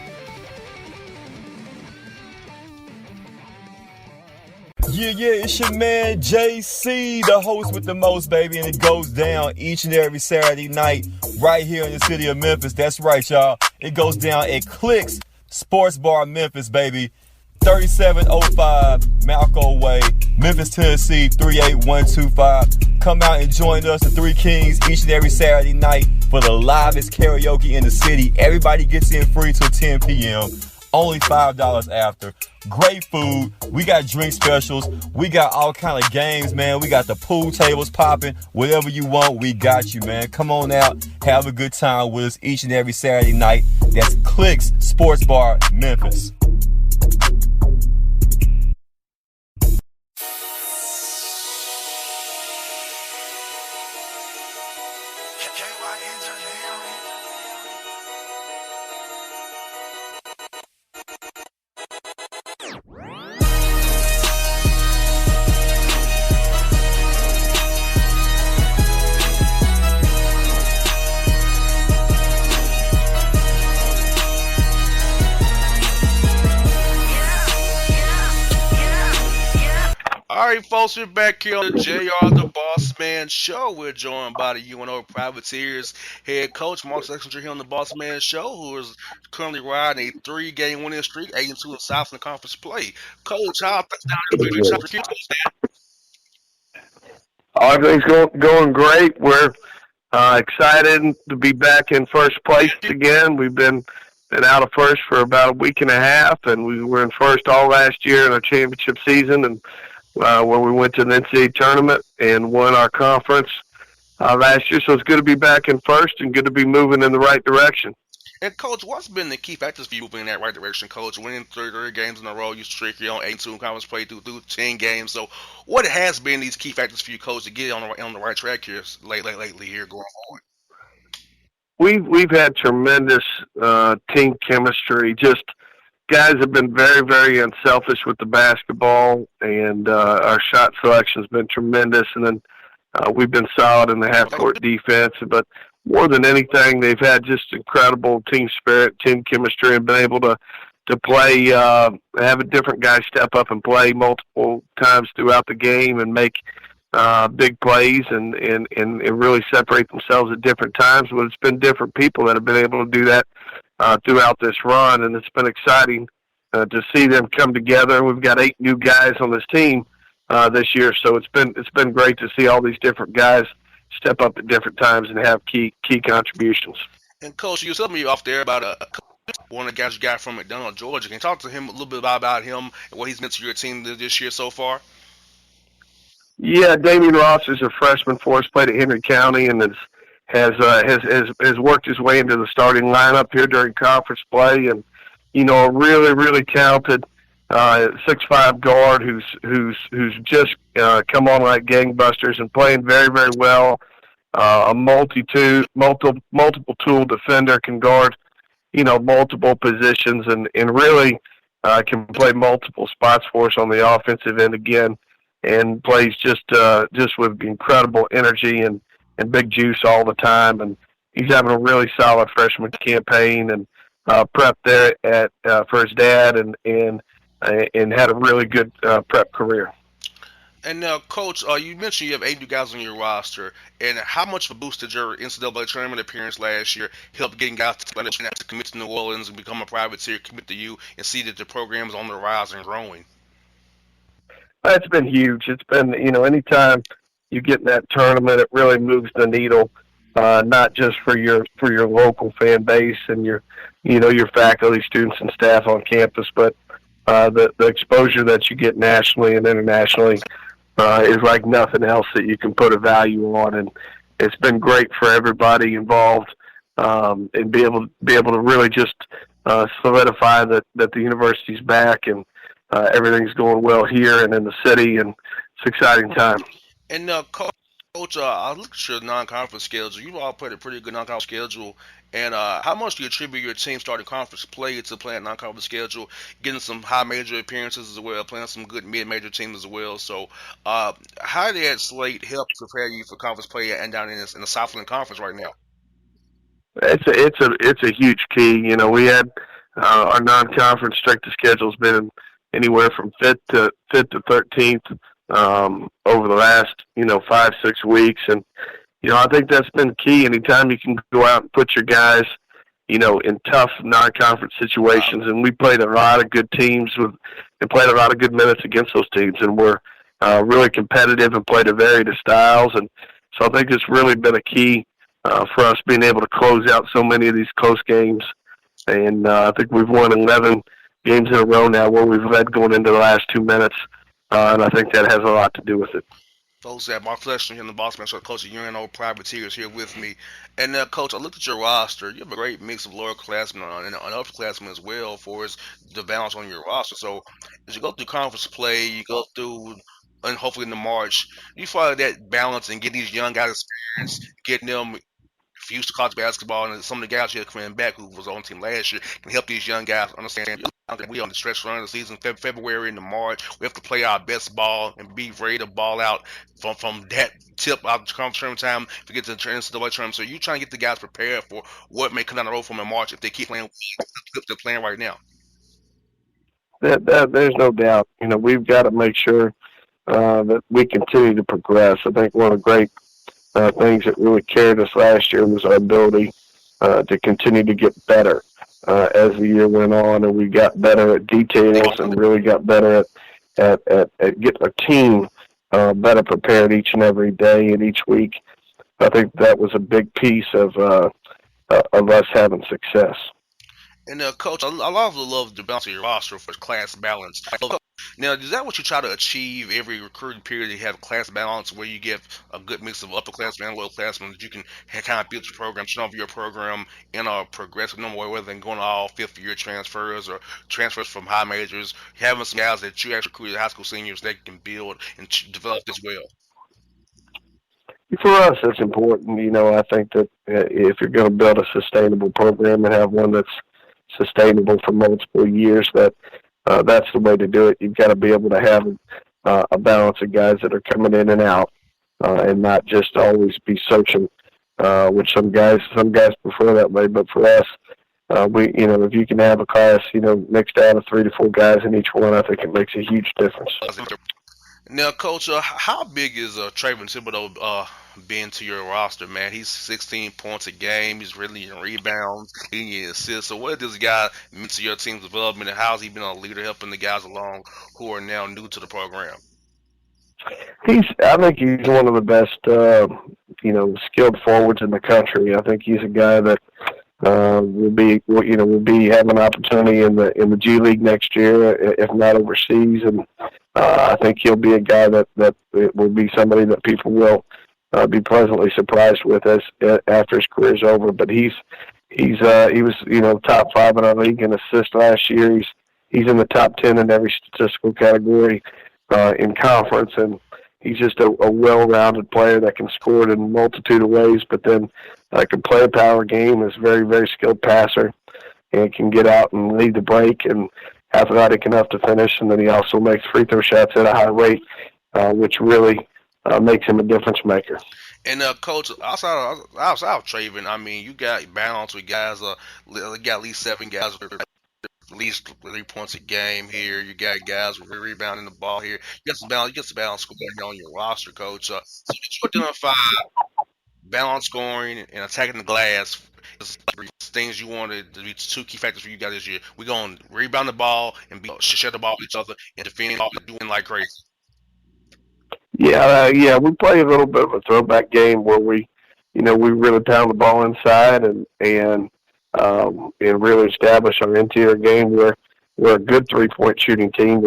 Yeah, it's your man JC, the host with the most, baby, and it goes down each and every Saturday night right here in the city of Memphis. That's right, y'all. It goes down at Clicks Sports Bar Memphis, baby. 3705 Malco Way, Memphis, Tennessee, 38125. Come out and join us, the Three Kings, each and every Saturday night for the livest karaoke in the city. Everybody gets in free till 10 p.m. Only $5 after. Great food. We got drink specials. We got all kind of games, man. We got the pool tables popping. Whatever you want, we got you, man. Come on out. Have a good time with us each and every Saturday night. That's Clicks Sports Bar, Memphis. All right, folks, we're back here on the JR the Boss Man Show. We're joined by the UNO Privateers head coach, Mark Sexinger, here on the Boss Man Show, who is currently riding a 3-game winning streak, 8-2 in South in conference play. Coach, how things down there? Everything's going great. We're excited to be back in first place again. We've been out of first for about a week and a half, and we were in first all last year in our championship season, and when we went to the NCAA tournament and won our conference last year. So it's good to be back in first and good to be moving in the right direction. And Coach, what's been the key factors for you moving in that right direction, Coach? Winning 30 games in a row, you streak, you're on 8-2 in conference play through 10 games. So, what has been these key factors for you, Coach, to get on the right track here lately here going forward? We've had tremendous team chemistry. Just guys have been very, very unselfish with the basketball, and our shot selection has been tremendous. And then we've been solid in the half-court defense. But more than anything, they've had just incredible team spirit, team chemistry, and been able to play, have a different guy step up and play multiple times throughout the game and make big plays and really separate themselves at different times. But it's been different people that have been able to do that throughout this run, and it's been exciting to see them come together. We've got 8 new guys on this team this year, so it's been great to see all these different guys step up at different times and have key contributions. And Coach, you were telling me off there about one of the guys you got from McDonough, Georgia. Can you talk to him a little bit about him and what he's meant to your team this year so far? Yeah, Damian Ross is a freshman for us, played at Henry County, and has worked his way into the starting lineup here during conference play, and a really, really talented 6'5" guard who's just come on like gangbusters and playing very, very well. A multiple tool defender, can guard multiple positions and really can play multiple spots for us on the offensive end again, and plays just with incredible energy and big juice all the time. And he's having a really solid freshman campaign and prep there for his dad and had a really good prep career. And now, Coach, you mentioned you have 8 new guys on your roster, and how much of a boost did your NCAA tournament appearance last year help getting guys to commit to New Orleans and become a privateer, commit to you, and see that the program is on the rise and growing? It's been huge. It's been, anytime you get in that tournament, it really moves the needle, not just for your local fan base and your faculty, students, and staff on campus, but the exposure that you get nationally and internationally is like nothing else that you can put a value on. And it's been great for everybody involved, and be able to really just solidify that the university's back and everything's going well here and in the city, and it's an exciting time. And Coach, I looked at your non-conference schedule. You all played a pretty good non-conference schedule. And how much do you attribute your team starting conference play to playing a non-conference schedule, getting some high major appearances as well, playing some good mid-major teams as well? So how did that slate help prepare you for conference play and down in the Southland Conference right now? It's a huge key. We had our non-conference strength of schedule has been anywhere from 5th to 13th over the last 5-6 weeks, and I think that's been key. Anytime you can go out and put your guys in tough non-conference situations, and we played a lot of good teams and played a lot of good minutes against those teams, and we're really competitive and played a varied of styles, and so I think it's really been a key for us being able to close out so many of these close games. And I think we've won 11 games in a row now where we've led going into the last 2 minutes, and I think that has a lot to do with it. Folks, at Mark Fleshman here in the Bossman Show, Coach of UNO Privateers here with me. And Coach, I looked at your roster. You have a great mix of lower classmen and upperclassmen as well for the balance on your roster. So as you go through conference play, you go through, and hopefully in the March, you find that balance and getting these young guys experience, getting them used to college basketball, and some of the guys here coming back who was on the team last year can help these young guys understand we on the stretch run of the season, February into March. We have to play our best ball and be ready to ball out from that tip out the conference tournament time to get to the NCAA tournament. So you're trying to get the guys prepared for what may come down the road from in March if they keep playing what they're playing right now. There's no doubt. We've got to make sure that we continue to progress. I think one of the great things that really carried us last year was our ability to continue to get better as the year went on, and we got better at details and really got better at getting a team better prepared each and every day and each week. I think that was a big piece of us having success. And coach, I love the balance of your roster for class balance. Now, is that what you try to achieve every recruiting period? You have class balance where you get a good mix of upperclassmen and lowerclassmen that you can kind of build your program, turn over your program in a progressive number way, rather than going all fifth year transfers or transfers from high majors. Having some guys that you actually recruited high school seniors that can build and develop as well. For us, it's important. I think that if you're going to build a sustainable program and have one that's sustainable for multiple years, that's the way to do it. You've got to be able to have a balance of guys that are coming in and out, and not just always be searching. Which some guys prefer that way, but for us, if you can have a class, mixed out of 3 to 4 guys in each one, I think it makes a huge difference. Now, Coach, how big is Trayvon Thibodeau been to your roster, man? He's 16 points a game. He's really in rebounds, leading assists. So what does this guy mean to your team's development, and how has he been a leader helping the guys along who are now new to the program? I think he's one of the best, skilled forwards in the country. I think he's a guy that will be having an opportunity in the G League next year, if not overseas, and I think he'll be a guy that will be somebody that people will be pleasantly surprised with after his career's over. But he was top 5 in our league in assists last year. He's in the top 10 in every statistical category in conference, and he's just a well-rounded player that can score it in a multitude of ways, but then can play a power game, is a very, very skilled passer, and can get out and lead the break and athletic enough to finish. And then he also makes free throw shots at a high rate, which really makes him a difference maker. And Coach, outside of Trayvon, I mean, you got balance with guys. You got at least 7 guys with at least 3 points a game here. You got guys rebounding the ball here. You got some balance. You got some balance scoring on your roster, Coach. So did you identify balance scoring and attacking the glass as things you wanted to be 2 key factors for you guys this year? We're going to rebound the ball and share the ball with each other and defend doing like crazy. Yeah, we play a little bit of a throwback game where we really pound the ball inside and really establish our interior game. We're a good 3-point shooting team,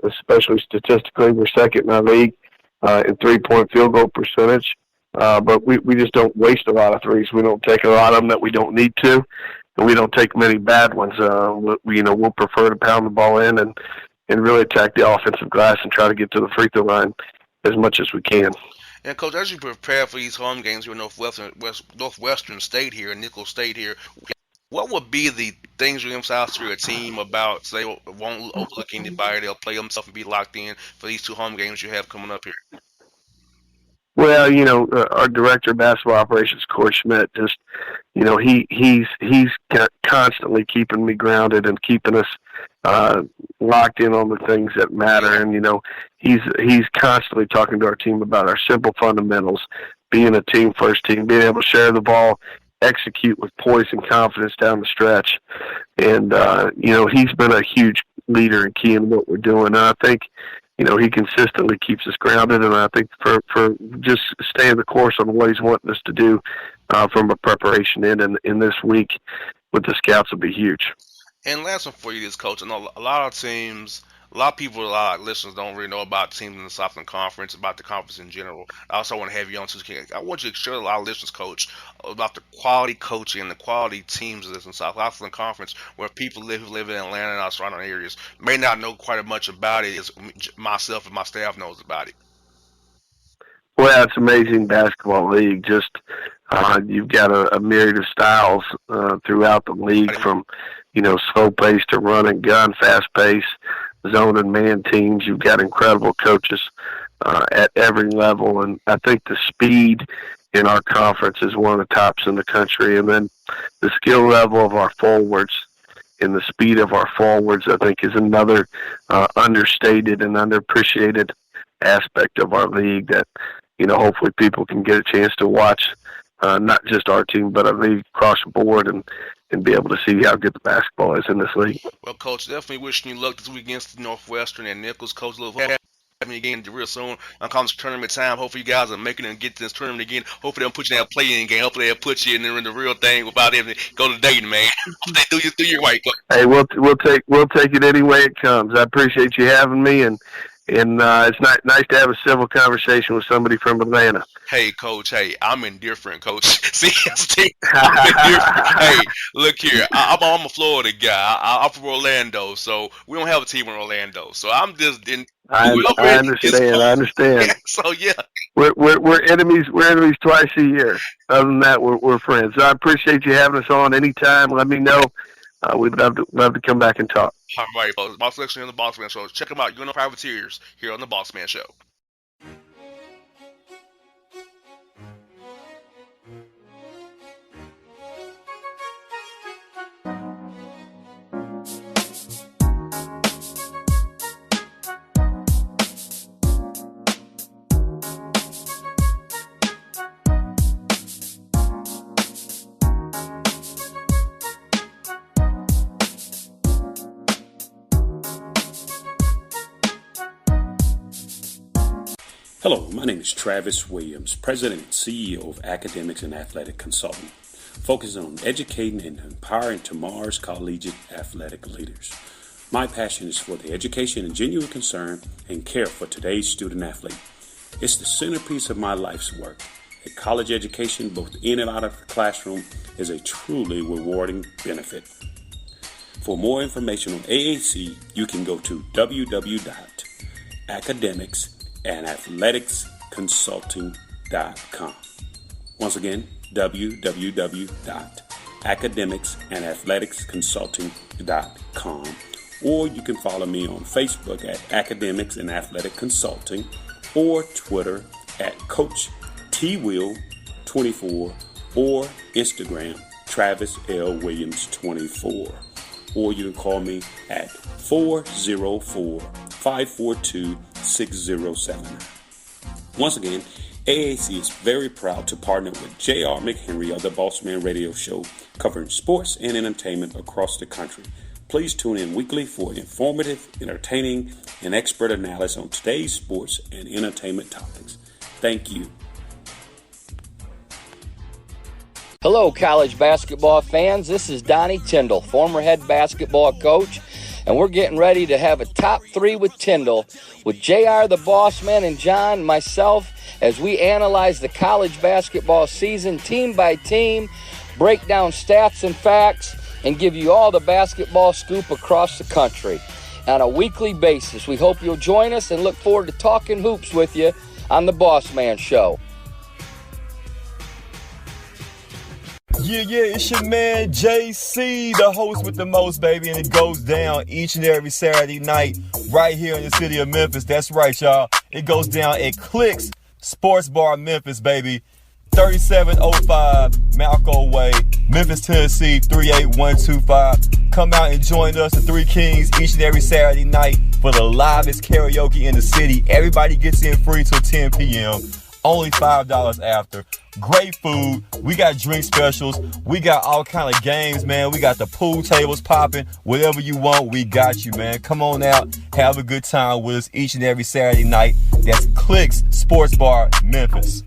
especially statistically. We're second in our league in 3-point field goal percentage. But we just don't waste a lot of threes. We don't take a lot of them that we don't need to, and we don't take many bad ones. We'll prefer to pound the ball in and really attack the offensive glass and try to get to the free throw line as much as we can. And Coach, as you prepare for these home games here in Northwestern State here, Nicholls State here, what would be the things you emphasize to your team about, say, won't overlook anybody, they'll play themselves and be locked in for these 2 home games you have coming up here? Well, our director of basketball operations, Corey Schmidt, just, he's constantly keeping me grounded and keeping us locked in on the things that matter. And, he's constantly talking to our team about our simple fundamentals, being a team first team, being able to share the ball, execute with poise and confidence down the stretch. And, he's been a huge leader and key in what we're doing. And I think, he consistently keeps us grounded, and I think for just staying the course on what he's wanting us to do from a preparation in this week with the scouts will be huge. And last one for you is, Coach, I know a lot of people, a lot of listeners don't really know about teams in the Southland Conference, about the conference in general. I also want to have you on, I want you to share a lot of listeners, Coach, about the quality coaching and the quality teams of this in Southland Conference, where people who live in Atlanta and our surrounding areas may not know quite as much about it as myself and my staff knows about it. Well, it's an amazing basketball league. Just you've got a myriad of styles throughout the league, from slow pace to run and gun, fast pace, zone and man teams. You've got incredible coaches at every level, and I think the speed in our conference is one of the tops in the country. And then the skill level of our forwards and the speed of our forwards, I think, is another understated and underappreciated aspect of our league that hopefully people can get a chance to watch, not just our team, but our league across the board, and be able to see how good the basketball is in this league. Well, Coach, definitely wishing you luck this week against Northwestern and Nicholls. Coach, me again real soon. I'm calling this tournament time. Hopefully you guys are making it and get to this tournament again. Hopefully they'll put you in that play-in game. Hopefully they'll put you in the real thing without having to go to dating, man. They do your white coach. Hey, we'll take it any way it comes. I appreciate you having me, and it's nice to have a civil conversation with somebody from Atlanta. Hey, Coach. Hey, I'm indifferent, Coach. See, I'm indifferent. Hey, look here. I'm a Florida guy. I'm from Orlando, so we don't have a team in Orlando. So I'm just in. I understand. So yeah, we're enemies. We're enemies twice a year. Other than that, we're friends. So I appreciate you having us on anytime. Let me know. We'd love to come back and talk. all right, folks. Boss Selection on the Bossman Show. Check them out. You know Privateers here on the Bossman Show. Hello, my name is Travis Williams, President and CEO of Academics and Athletic Consulting, focusing on educating and empowering tomorrow's collegiate athletic leaders. My passion is for the education and genuine concern and care for today's student athlete. It's the centerpiece of my life's work. A college education, both in and out of the classroom, is a truly rewarding benefit. For more information on AAC, you can go to www.academicsandathleticsconsulting.com. Once again, www.academicsandathleticsconsulting.com. Or you can follow me on Facebook at Academics and Athletic Consulting, or Twitter at Coach TWill24, or Instagram Travis L. Williams 24. Or you can call me at 404-542-6079. Once again, AAC is very proud to partner with J.R. McHenry of the Bossman Radio Show, covering sports and entertainment across the country. Please tune in weekly for informative, entertaining, and expert analysis on today's sports and entertainment topics. Thank you. Hello, college basketball fans. This is Donnie Tyndall, former head basketball coach, and we're getting ready to have a top three with Tyndall, with JR the Bossman and John, myself, as we analyze the college basketball season team by team, break down stats and facts, and give you all the basketball scoop across the country on a weekly basis. We hope you'll join us and look forward to talking hoops with you on the Bossman Show. Yeah, it's your man JC, the host with the most, baby, and it goes down each and every Saturday night right here in the city of Memphis. That's right, y'all. It goes down at Clicks Sports Bar Memphis, baby. 3705 Malco Way, Memphis, Tennessee, 38125. Come out and join us, the Three Kings, each and every Saturday night for the livest karaoke in the city. Everybody gets in free till 10 p.m. Only $5 after. Great food. We got drink specials. We got all kind of games, man. We got the pool tables popping. Whatever you want, we got you, man. Come on out. Have a good time with us each and every Saturday night. That's Clicks Sports Bar, Memphis.